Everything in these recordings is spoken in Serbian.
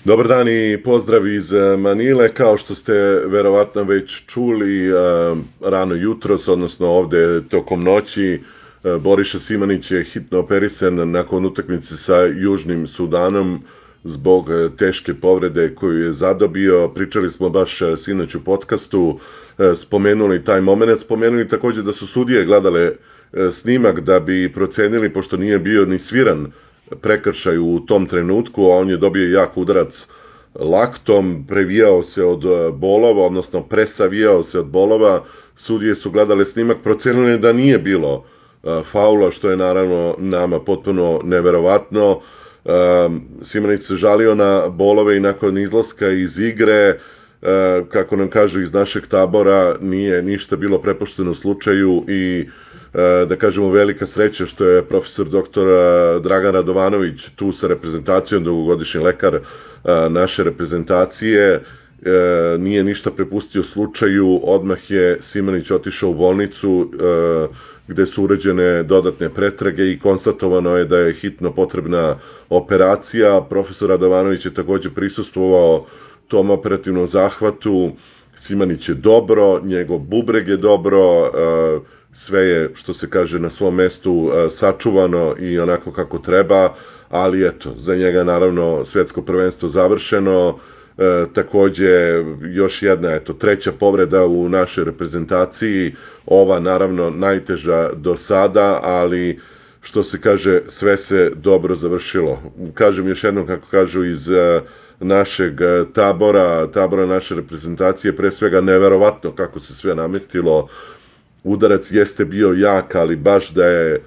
Dobar dan i pozdrav iz Manile. Kao što ste verovatno već čuli, rano jutros, odnosno ovde tokom noći, Boriša Simanić je hitno operisan nakon utakmice sa Južnim Sudanom zbog teške povrede koju je zadobio. Pričali smo baš sinoć u podcastu, spomenuli taj moment, spomenuli takođe da su sudije gledale snimak da bi procenili, pošto nije bio ni sviran prekršaj u tom trenutku, a on je dobio jak udarac laktom, previjao se od bolova, odnosno presavijao se od bolova. Sudije su gledale snimak, procenili da nije bilo faula, što je naravno nama potpuno neverovatno. Simanić se žalio na bolove i nakon izlaska iz igre, kako nam kažu iz našeg tabora, nije ništa bilo prepušteno slučaju i da kažemo velika sreća što je profesor doktor Dragan Radovanović tu sa reprezentacijom, dugogodišnji lekar naše reprezentacije, nije ništa prepustio slučaju. Odmah je Simanić otišao u bolnicu gde su urađene dodatne pretrage i konstatovano je da je hitno potrebna operacija. Profesor Radovanović je takođe prisustvovao tom operativnom zahvatu. Simanić je dobro, njegov bubreg je dobro, sve je, što se kaže, na svom mestu sačuvano i onako kako treba, ali eto, za njega naravno svetsko prvenstvo završeno. Takođe, još jedna, eto, treća povreda u našoj reprezentaciji, ova naravno najteža do sada, ali što se kaže, sve se dobro završilo. Kažem još jednom, kako kažu iz našeg tabora naše reprezentacije, pre svega neverovatno kako se sve namestilo. Udarac jeste bio jak, ali baš da je,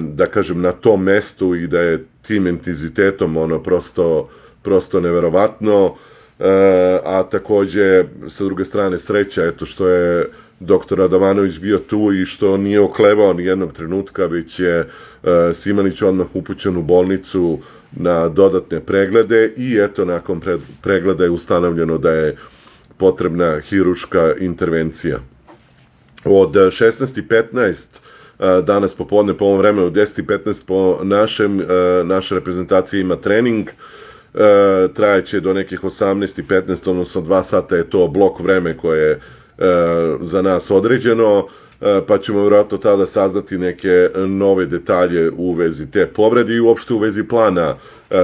da kažem, na tom mestu i da je tim intenzitetom ono prosto neverovatno. A takođe, sa druge strane, sreća, eto, što je doktor Radovanović bio tu i što nije oklevao ni jednog trenutka, već je Simanić odmah upućen u bolnicu na dodatne preglede i eto, nakon pregleda je ustanovljeno da je potrebna hiruška intervencija. Od 16:15 danas popodne po ovom vremenu, 10:15 po naša reprezentacija ima trening, trajeće do nekih 18:15, odnosno 2 sata je to blok vreme koje je za nas određeno, pa ćemo vjerojatno tada saznati neke nove detalje u vezi te povrede i uopšte u vezi plana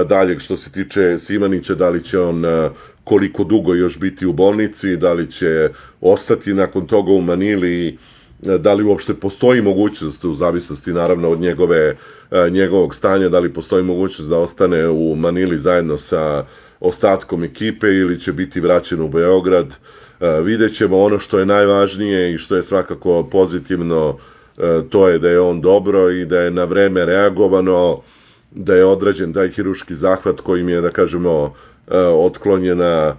daljeg što se tiče Simanića, da li će on koliko dugo još biti u bolnici, da li će ostati nakon toga u Manili, da li uopšte postoji mogućnost, u zavisnosti naravno od njegovog stanja, da li postoji mogućnost da ostane u Manili zajedno sa ostatkom ekipe ili će biti vraćen u Beograd. Vidjet ćemo. Ono što je najvažnije i što je svakako pozitivno, to je da je on dobro i da je na vreme reagovano, da je odrađen taj hiruški zahvat kojim je, da kažemo, otklonjena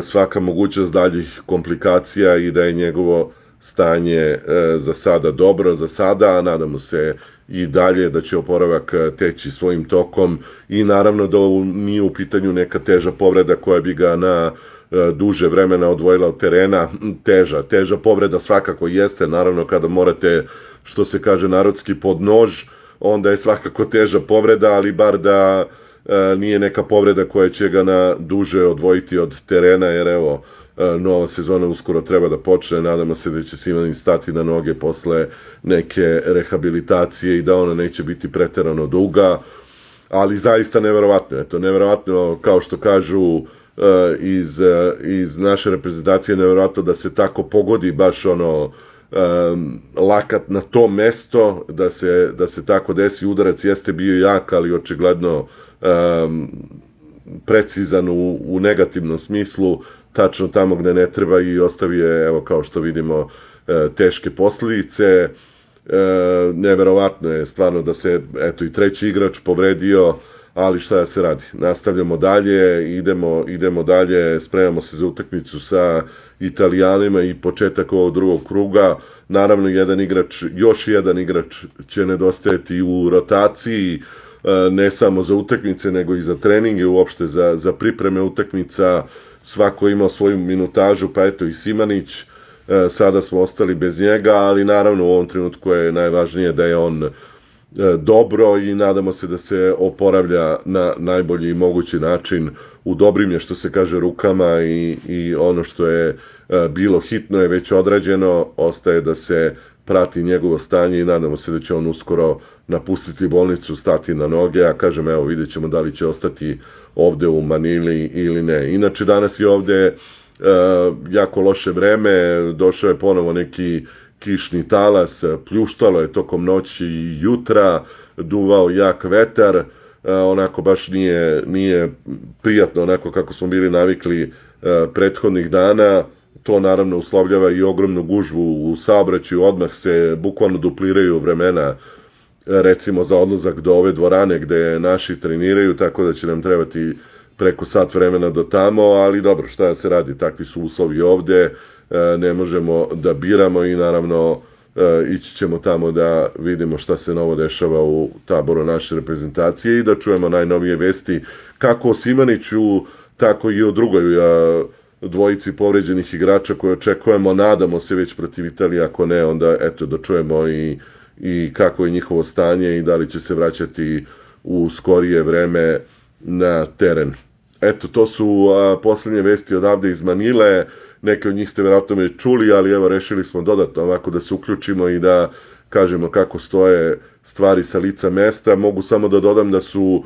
svaka mogućnost daljih komplikacija i da je njegovo stanje za sada dobro, za sada, a nadamo se i dalje da će oporavak teći svojim tokom i naravno da nije u pitanju neka teža povreda koja bi ga na duže vremena odvojila od terena. Teža povreda svakako jeste, naravno kada morate, što se kaže narodski, pod nož, onda je svakako teža povreda, ali bar da nije neka povreda koja će ga na duže odvojiti od terena, jer evo, nova sezona uskoro treba da počne, nadamo se da će Simanić stati na noge posle neke rehabilitacije i da ona neće biti preterano duga, ali zaista neverovatno, eto, neverovatno, kao što kažu iz naše reprezentacije, neverovatno da se tako pogodi baš ono lakat na to mesto, da se tako desi. Udarac jeste bio jak, ali očigledno precizan u negativnom smislu, tačno tamo gde ne treba i ostavio je, evo, kao što vidimo, teške posledice. Neverovatno je stvarno da se, eto, i treći igrač povredio, ali šta da se radi. Nastavljamo dalje, idemo dalje, spremamo se za utakmicu sa Italijanima i početak ovog drugog kruga. Naravno, još jedan igrač će nedostajati u rotaciji, ne samo za utakmice, nego i za treninge, uopšte za pripreme utakmica. Svako imao svoju minutažu, pa eto i Simanić. Sada smo ostali bez njega, ali naravno u ovom trenutku je najvažnije da je on dobro i nadamo se da se oporavlja na najbolji mogući način. U dobrim je, što se kaže, rukama i ono što je bilo hitno je već odrađeno, ostaje da se prati njegovo stanje i nadamo se da će on uskoro napustiti bolnicu, stati na noge, a kažem, evo, vidjet ćemo da li će ostati ovde u Manili ili ne. Inače, danas je ovde jako loše vreme, došao je ponovo neki kišni talas, pljuštalo je tokom noći i jutra, duvao jak vetar, onako baš nije prijatno, onako kako smo bili navikli prethodnih dana. To naravno uslovljava i ogromnu gužvu u saobraćaju, odmah se bukvalno dupliraju vremena, recimo za odlazak do ove dvorane gde naši treniraju, tako da će nam trebati preko sat vremena do tamo, ali dobro, šta da se radi, takvi su uslovi ovde, ne možemo da biramo i naravno ići ćemo tamo da vidimo šta se novo dešava u taboru naše reprezentacije i da čujemo najnovije vesti kako o Simaniću, tako i o drugoj dvojici povređenih igrača koje očekujemo, nadamo se već protiv Italije, ako ne, onda eto da čujemo i kako je njihovo stanje i da li će se vraćati u skorije vreme na teren. Eto, to su poslednje vesti odavde iz Manile, neke od njih ste verovatno me čuli, ali evo rešili smo dodatno ovako da se uključimo i da kažemo kako stoje stvari sa lica mesta. Mogu samo da dodam da su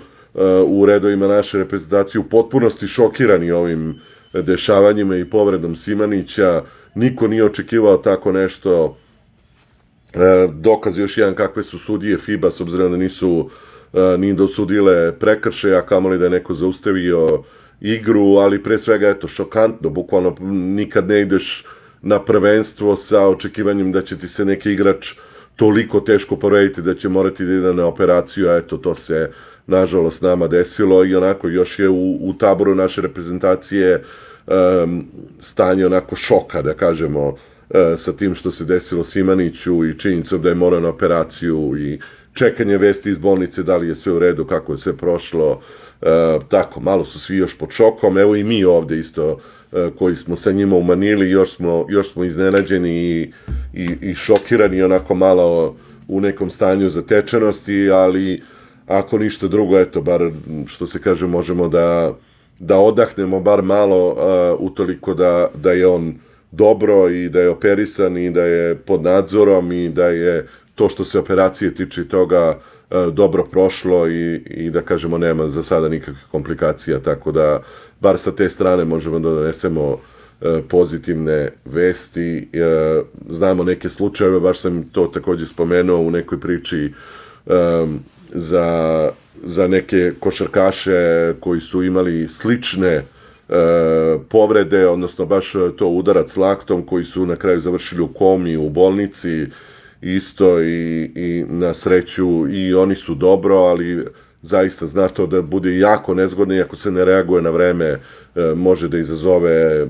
u redovima naše reprezentacije u potpunosti šokirani ovim dešavanjima i povredom Simanića. Niko nije očekivao tako nešto. Dokaz još jedan kakve su sudije FIBA, s obzirom da nisu ni dosudile prekršaje, a kamoli da je neko zaustavio igru, ali pre svega, eto, šokantno, bukvalno nikad ne ideš na prvenstvo sa očekivanjem da će ti se neki igrač toliko teško povrediti da će morati da ide na operaciju, a eto, to se nažalost nama desilo i onako još je u taboru naše reprezentacije stanje onako šoka, da kažemo, sa tim što se desilo Simaniću i činjenicom da je morao na operaciju i čekanje vesti iz bolnice, da li je sve u redu, kako je sve prošlo, tako, malo su svi još pod šokom, evo i mi ovde isto koji smo sa njima u Manili, još smo iznenađeni i šokirani, onako malo u nekom stanju zatečenosti, ali ako ništa drugo, eto, bar što se kaže, možemo da odahnemo bar malo, utoliko da je on dobro i da je operisan i da je pod nadzorom i da je to što se operacije tiče toga dobro prošlo i da kažemo nema za sada nikakvih komplikacija, tako da bar sa te strane možemo da donesemo pozitivne vesti. Znamo neke slučajeve, baš sam to takođe spomenuo u nekoj priči za neke košarkaše koji su imali slične povrede, odnosno baš to udarac laktom, koji su na kraju završili u komi, u bolnici isto i na sreću i oni su dobro, ali zaista zna to da bude jako nezgodno i ako se ne reaguje na vreme može da izazove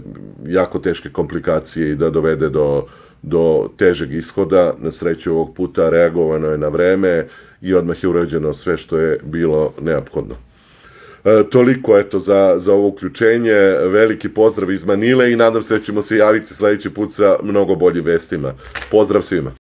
jako teške komplikacije i da dovede do težeg ishoda. Na sreću ovog puta reagovano je na vreme i odmah je urađeno sve što je bilo neophodno. Toliko, eto, za ovo uključenje. Veliki pozdrav iz Manile i nadam se da ćemo se javiti sledeći put sa mnogo boljim vestima. Pozdrav svima!